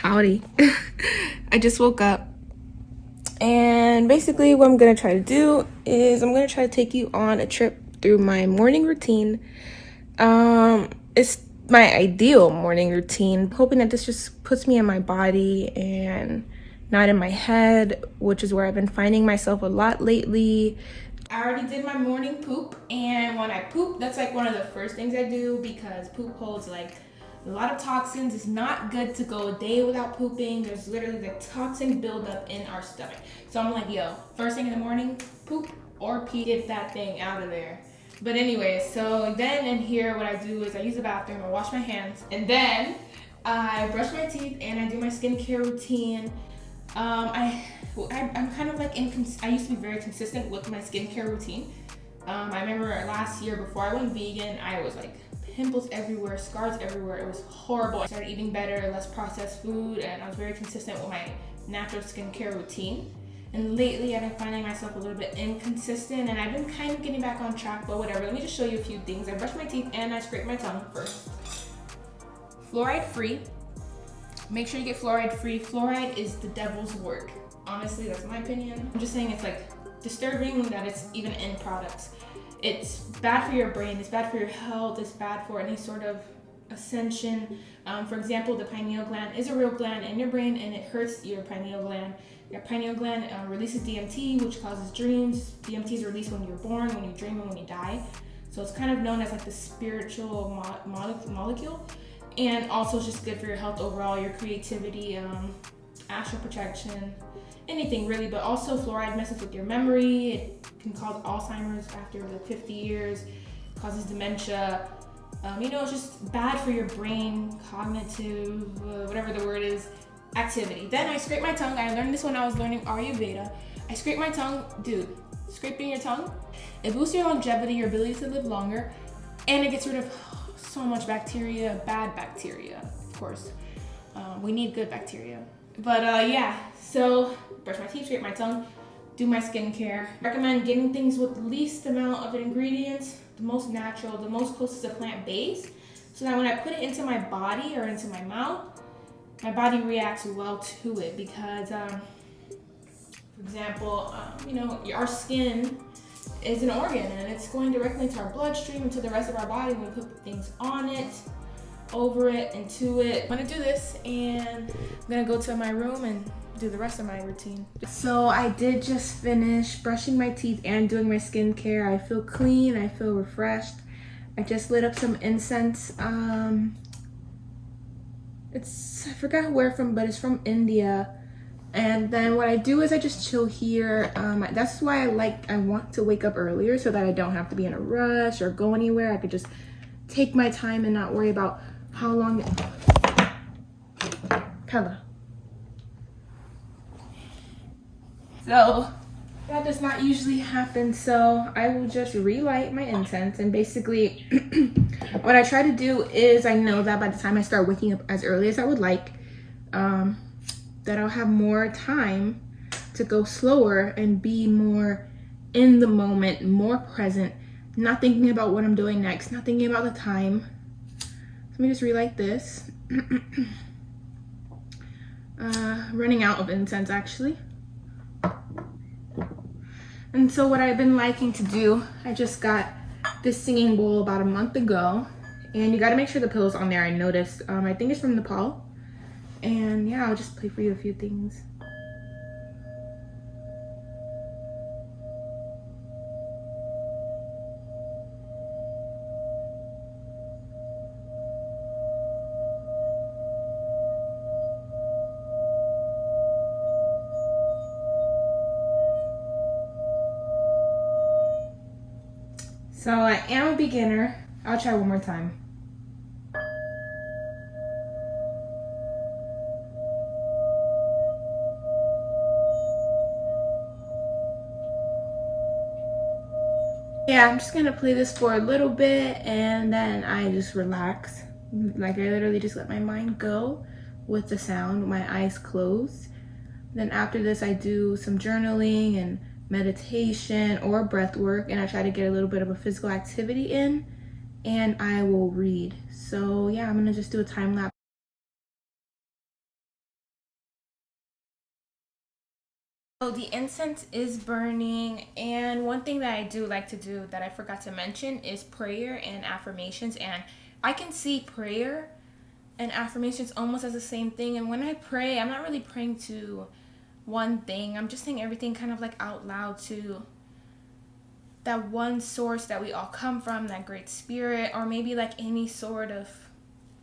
Howdy. I just woke up, and basically what I'm gonna try to do is I'm gonna try to take you on a trip through my morning routine. It's my ideal morning routine, hoping that this just puts me in my body and not in my head, which is where I've been finding myself a lot lately. I already did my morning poop, and when I poop, that's like one of the first things I do because poop holds like a lot of toxins. It's not good to go a day without pooping. There's literally the toxin buildup in our stomach. So I'm like, yo, first thing in the morning, poop or pee, get that thing out of there. But anyway, so then in here, what I do is I use the bathroom, I wash my hands, and then I brush my teeth and I do my skincare routine. I'm kind of like I used to be very consistent with my skincare routine. I remember last year before I went vegan, I was like pimples everywhere, scars everywhere. It was horrible. I started eating better, less processed food, and I was very consistent with my natural skincare routine. And lately, I've been finding myself a little bit inconsistent, and I've been kind of getting back on track, but whatever. Let me just show you a few things. I brush my teeth and I scrape my tongue first. Fluoride free. Make sure you get fluoride free. Fluoride is the devil's work. Honestly, that's my opinion. I'm just saying it's like disturbing that it's even in products. It's bad for your brain, it's bad for your health, it's bad for any sort of ascension. For example, the pineal gland is a real gland in your brain, and it hurts your pineal gland. Your pineal gland releases DMT, which causes dreams. DMT is released when you're born, when you dream, and when you die. So it's kind of known as like the spiritual molecule. And also it's just good for your health overall, your creativity, astral projection, anything really. But also fluoride messes with your memory. It can cause Alzheimer's after like 50 years, causes dementia. It's just bad for your brain, cognitive, whatever the word is, activity. Then I scrape my tongue. I learned this when I was learning Ayurveda. I scrape my tongue. Dude, scraping your tongue, it boosts your longevity, your ability to live longer, and it gets rid of so much bacteria, bad bacteria, of course. We need good bacteria. But yeah, so brush my teeth, scrape my tongue, do my skincare. Recommend getting things with the least amount of ingredients, the most natural, the most closest to plant-based, so that when I put it into my body or into my mouth, my body reacts well to it. Because, for example, our skin is an organ, and it's going directly into our bloodstream and to the rest of our body when we put things on it, over it, into it. I'm gonna do this, and I'm gonna go to my room and do the rest of my routine. So I did just finish brushing my teeth and doing my skincare. I feel clean, I feel refreshed. I just lit up some incense. I forgot where from, but it's from India. And then what I do is I just chill here. That's why I want to wake up earlier, so that I don't have to be in a rush or go anywhere. I could just take my time and not worry about how long Pella. So that does not usually happen, so I will just relight my incense. And basically what I try to do is, I know that by the time I start waking up as early as I would like, that I'll have more time to go slower and be more in the moment, more present, not thinking about what I'm doing next, not thinking about the time. Let me just relight this. Running out of incense, actually. And so what I've been liking to do, I just got this singing bowl about a month ago, and you got to make sure the pillow's on there. I noticed. I think it's from Nepal. And yeah, I'll just play for you a few things. So I am a beginner. I'll try one more time. Yeah, I'm just gonna play this for a little bit, and then I just relax. Like, I literally just let my mind go with the sound, my eyes closed. Then after this, I do some journaling and meditation or breath work, and I try to get a little bit of a physical activity in, and I will read. So yeah, I'm gonna just do a time lapse. So the incense is burning, and one thing that I do like to do that I forgot to mention is prayer and affirmations. And I can see prayer and affirmations almost as the same thing. And when I pray, I'm not really praying to one thing. I'm just saying everything kind of like out loud to that one source that we all come from, that great spirit, or maybe like any sort of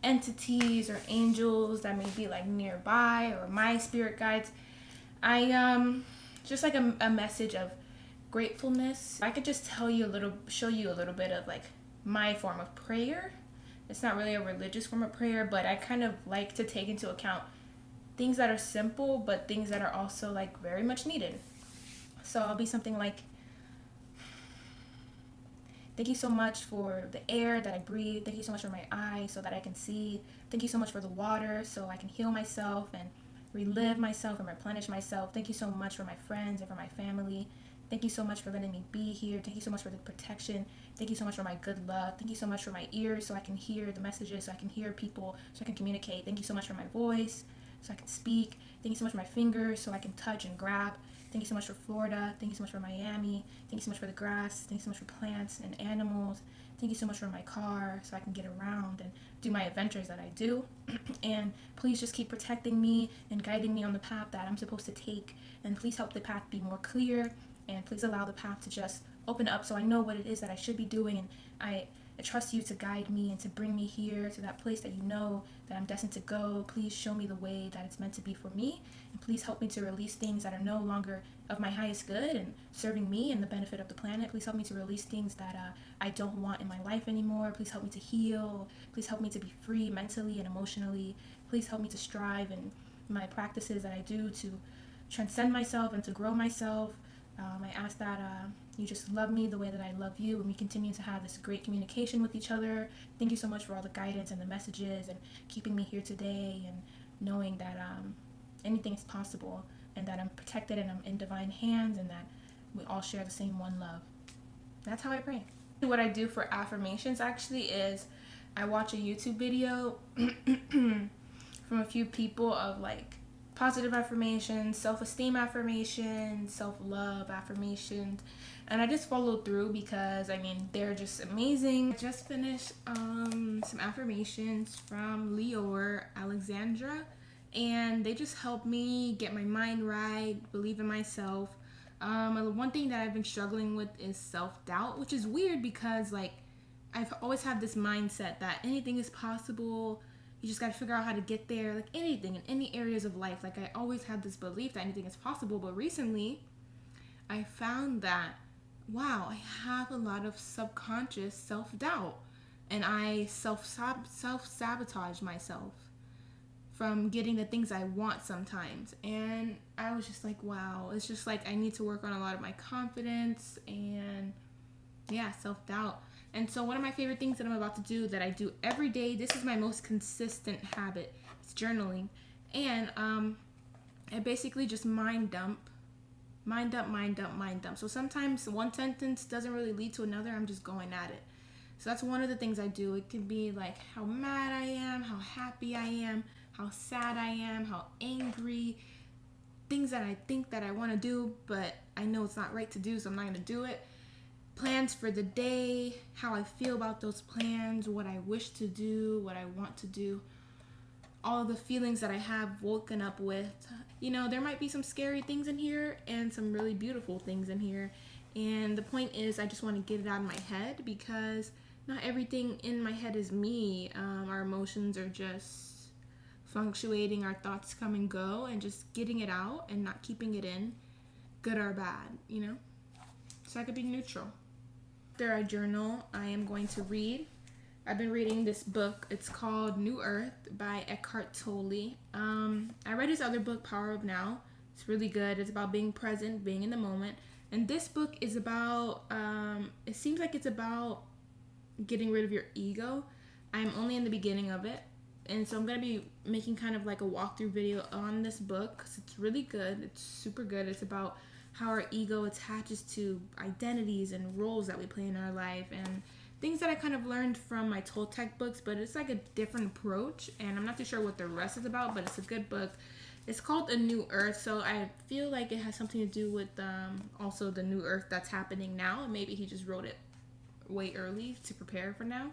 entities or angels that may be like nearby, or my spirit guides. I just like a message of gratefulness. I could just show you a little bit of like my form of prayer. It's not really a religious form of prayer, but I kind of like to take into account things that are simple, but things that are also like very much needed. So I'll be something like, thank you so much for the air that I breathe. Thank you so much for my eyes so that I can see. Thank you so much for the water so I can heal myself and relive myself and replenish myself. Thank you so much for my friends and for my family. Thank you so much for letting me be here. Thank you so much for the protection. Thank you so much for my good luck. Thank you so much for my ears so I can hear the messages, so I can hear people, so I can communicate. Thank you so much for my voice so I can speak. Thank you so much for my fingers so I can touch and grab. Thank you so much for Florida. Thank you so much for Miami. Thank you so much for the grass. Thank you so much for plants and animals. Thank you so much for my car so I can get around and do my adventures that I do. And please just keep protecting me and guiding me on the path that I'm supposed to take. And please help the path be more clear. And please allow the path to just open up so I know what it is that I should be doing. And I trust you to guide me and to bring me here to that place that you know that I'm destined to go. Please show me the way that it's meant to be for me. And please help me to release things that are no longer of my highest good and serving me and the benefit of the planet. Please help me to release things that I don't want in my life anymore. Please help me to heal. Please help me to be free mentally and emotionally. Please help me to strive in my practices that I do to transcend myself and to grow myself. I ask that you just love me the way that I love you, and we continue to have this great communication with each other. Thank you so much for all the guidance and the messages and keeping me here today, and knowing that anything is possible, and that I'm protected and I'm in divine hands, and that we all share the same one love. That's how I pray. What I do for affirmations actually is I watch a YouTube video from a few people of like positive affirmations, self-esteem affirmations, self-love affirmations, and I just follow through because I mean they're just amazing. I just finished some affirmations from Leor Alexandra, and they just help me get my mind right, believe in myself. One thing that I've been struggling with is self-doubt, which is weird because like I've always had this mindset that anything is possible. You just got to figure out how to get there, like anything in any areas of life. Like I always had this belief that anything is possible, but recently I found that, wow, I have a lot of subconscious self-doubt, and I self-sabotage myself from getting the things I want sometimes. And I was just like, wow, it's just like I need to work on a lot of my confidence and yeah, self-doubt. And so one of my favorite things that I'm about to do that I do every day, this is my most consistent habit, it's journaling. And I basically just mind dump. So sometimes one sentence doesn't really lead to another, I'm just going at it. So that's one of the things I do. It can be like how mad I am, how happy I am, how sad I am, how angry, things that I think that I want to do, but I know it's not right to do, so I'm not going to do it. Plans for the day, how I feel about those plans, what I wish to do, what I want to do, all the feelings that I have woken up with. You know, there might be some scary things in here and some really beautiful things in here. And the point is, I just want to get it out of my head because not everything in my head is me. Our emotions are just fluctuating, our thoughts come and go, and just getting it out and not keeping it in, good or bad, you know? So I could be neutral. After I journal, I am going to read. I've been reading this book. It's called New Earth by Eckhart Tolle. I read his other book, Power of Now. It's really good. It's about being present, being in the moment. And this book is about, it seems like it's about getting rid of your ego. I'm only in the beginning of it. And so I'm going to be making kind of like a walkthrough video on this book because it's really good. It's super good. It's about how our ego attaches to identities and roles that we play in our life, and things that I kind of learned from my Toltec books, but it's like a different approach, and I'm not too sure what the rest is about, but it's a good book. It's called A New Earth, so I feel like it has something to do with also the new earth that's happening now. Maybe he just wrote it way early to prepare for now.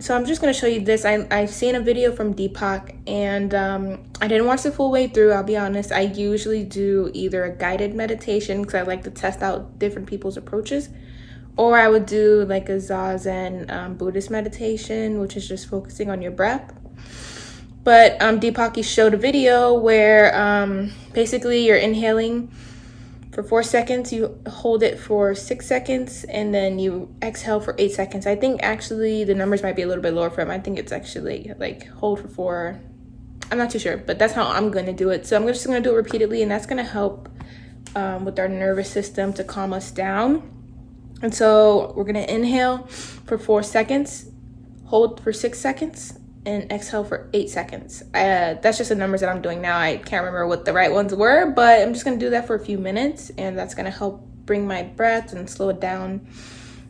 So I'm just going to show you this. I've seen a video from Deepak, and I didn't watch the full way through, I'll be honest. I usually do either a guided meditation because I like to test out different people's approaches, or I would do like a Zazen Buddhist meditation, which is just focusing on your breath. But Deepak showed a video where basically you're inhaling for 4 seconds, you hold it for 6 seconds, and then you exhale for 8 seconds. I think actually the numbers might be a little bit lower for him. I think it's actually like hold for 4. I'm not too sure, but that's how I'm going to do it. So I'm just going to do it repeatedly, and that's going to help with our nervous system to calm us down. And so we're going to inhale for 4 seconds, hold for 6 seconds, and exhale for 8 seconds. That's just the numbers that I'm doing now. I can't remember what the right ones were, but I'm just going to do that for a few minutes, and that's going to help bring my breath and slow it down.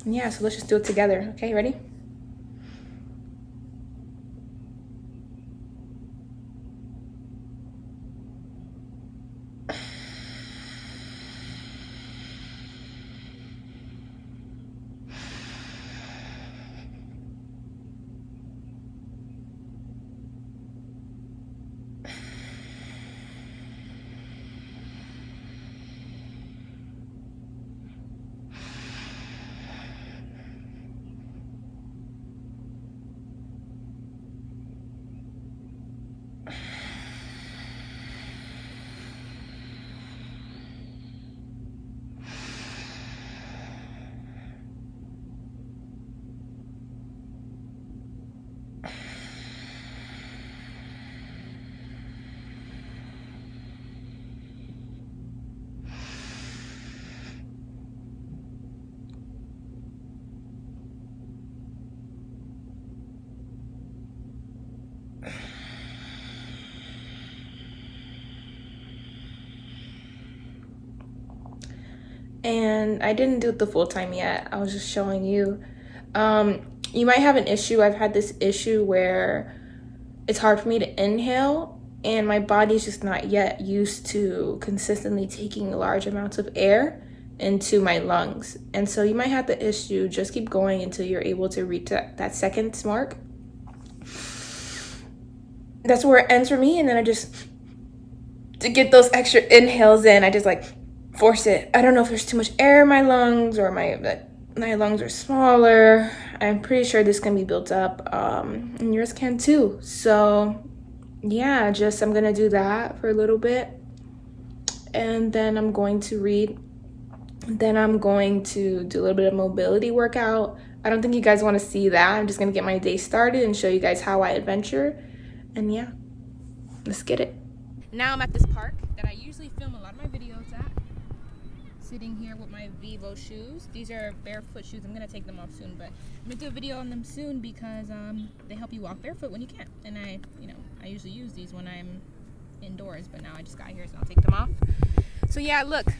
And yeah, so let's just do it together. Okay, ready? And I didn't do it the full time yet. I was just showing you. You might have an issue. I've had this issue where it's hard for me to inhale, and my body's just not yet used to consistently taking large amounts of air into my lungs. And so you might have the issue. Just keep going until you're able to reach that seconds mark. That's where it ends for me. And then to get those extra inhales in, I just like force it. I don't know if there's too much air in my lungs or my lungs are smaller. I'm pretty sure this can be built up, and yours can too. So yeah, I'm gonna do that for a little bit, and then I'm going to read. Then I'm going to do a little bit of mobility workout. I don't think you guys want to see that. I'm just gonna get my day started and show you guys how I adventure. And yeah, let's get it. Now I'm at this park that I usually film a lot of my videos at. Sitting here with my Vivo shoes. These are barefoot shoes. I'm gonna take them off soon, but I'm gonna do a video on them soon because they help you walk barefoot when you can't. And I usually use these when I'm indoors, but now I just got here, so I'll take them off. So yeah, look,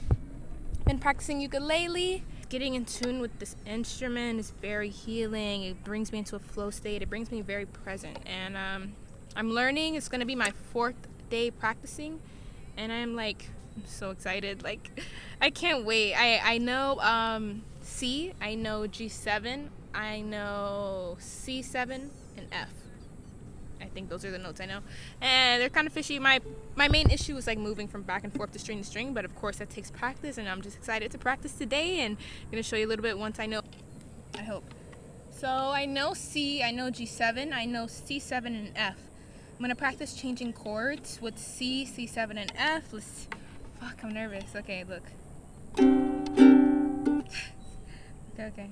been practicing ukulele. Getting in tune with this instrument is very healing. It brings me into a flow state. It brings me very present, and I'm learning. It's gonna be my 4th day practicing, and I'm so excited. I can't wait. I know C, I know G7, I know C7 and F. I think those are the notes I know, and they're kind of fishy. My main issue is moving from back and forth to string, but of course that takes practice, and I'm just excited to practice today, and I'm gonna show you a little bit once I know, I hope. So I know C, I know G7, I know C7 and F. I'm gonna practice changing chords with C, C7 and F. Fuck, I'm nervous. Okay, look. Okay.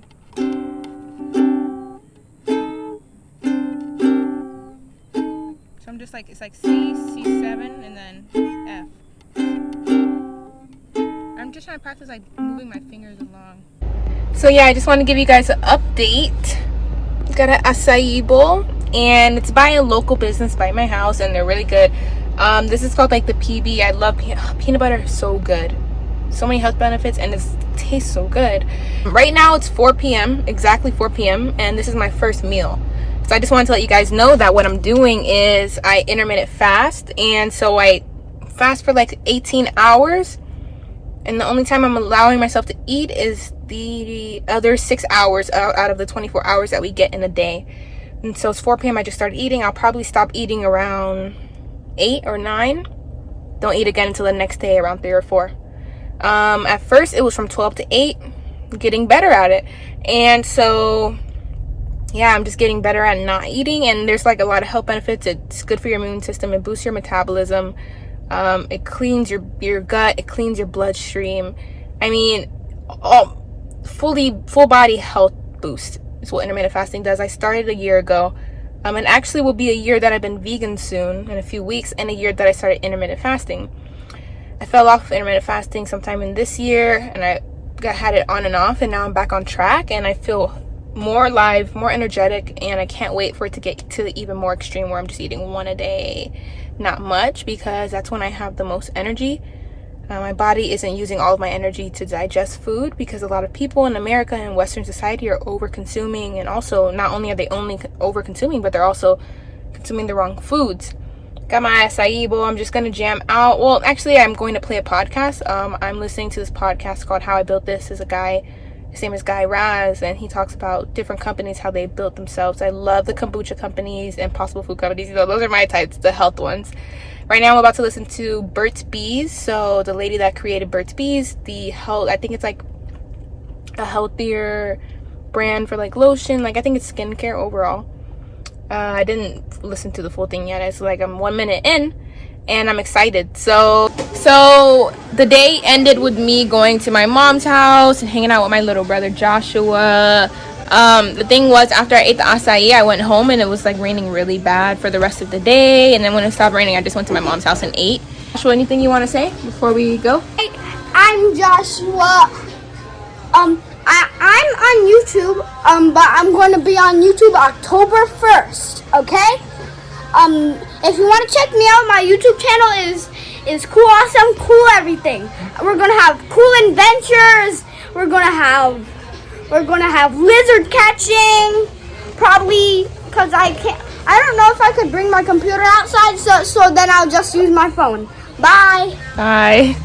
So I'm just it's C, C7, and then F. I'm just trying to practice moving my fingers along. So yeah, I just want to give you guys an update. Got an acai bowl, and it's by a local business by my house, and they're really good. This is called like the PB. I love peanut butter. Is so good. So many health benefits, and it tastes so good. Right now it's 4 p.m. exactly 4 p.m. and this is my first meal. So I just wanted to let you guys know that what I'm doing is I intermittent fast, and so I fast for like 18 hours, and the only time I'm allowing myself to eat is the other 6 hours out of the 24 hours that we get in a day. And so it's 4 p.m. I just started eating. I'll probably stop eating around 8 or 9. Don't eat again until the next day around 3 or 4. At first it was from 12 to 8, getting better at it. And so yeah, I'm just getting better at not eating, and there's like a lot of health benefits. It's good for your immune system. It boosts your metabolism. It cleans your gut. It cleans your bloodstream. I mean, full body health boost is what intermittent fasting does. I started a year ago, and actually will be a year that I've been vegan soon, in a few weeks, and a year that I started intermittent fasting. I fell off intermittent fasting sometime in this year, and I had it on and off, and now I'm back on track, and I feel more alive, more energetic, and I can't wait for it to get to the even more extreme where I'm just eating one a day, not much, because that's when I have the most energy. My body isn't using all of my energy to digest food, because a lot of people in America and Western society are over consuming, and also not only are they only over consuming, but they're also consuming the wrong foods. Got my acai bowl. I'm just gonna jam out. Well, actually I'm going to play a podcast. I'm listening to this podcast called How I Built This. Is a guy, his name is Guy Raz, and he talks about different companies, how they built themselves. I love the kombucha companies and possible food companies. You know, those are my types, the health ones. Right now I'm about to listen to Burt's Bees. So the lady that created Burt's Bees, I think it's like a healthier brand for like lotion. Like I think it's skincare overall. I didn't listen to the full thing yet. It's like I'm 1 minute in, and I'm excited. So the day ended with me going to my mom's house and hanging out with my little brother Joshua. The thing was, after I ate the acai, I went home, and it was like raining really bad for the rest of the day. And then when it stopped raining, I just went to my mom's house and ate. Joshua, anything you want to say before we go? Hey, I'm Joshua. I'm on YouTube, but I'm going to be on YouTube October 1st, okay? If you want to check me out, my YouTube channel is Cool Awesome Cool Everything. We're going to have cool adventures. We're going to have lizard catching, probably, because I don't know if I could bring my computer outside, so then I'll just use my phone. Bye. Bye.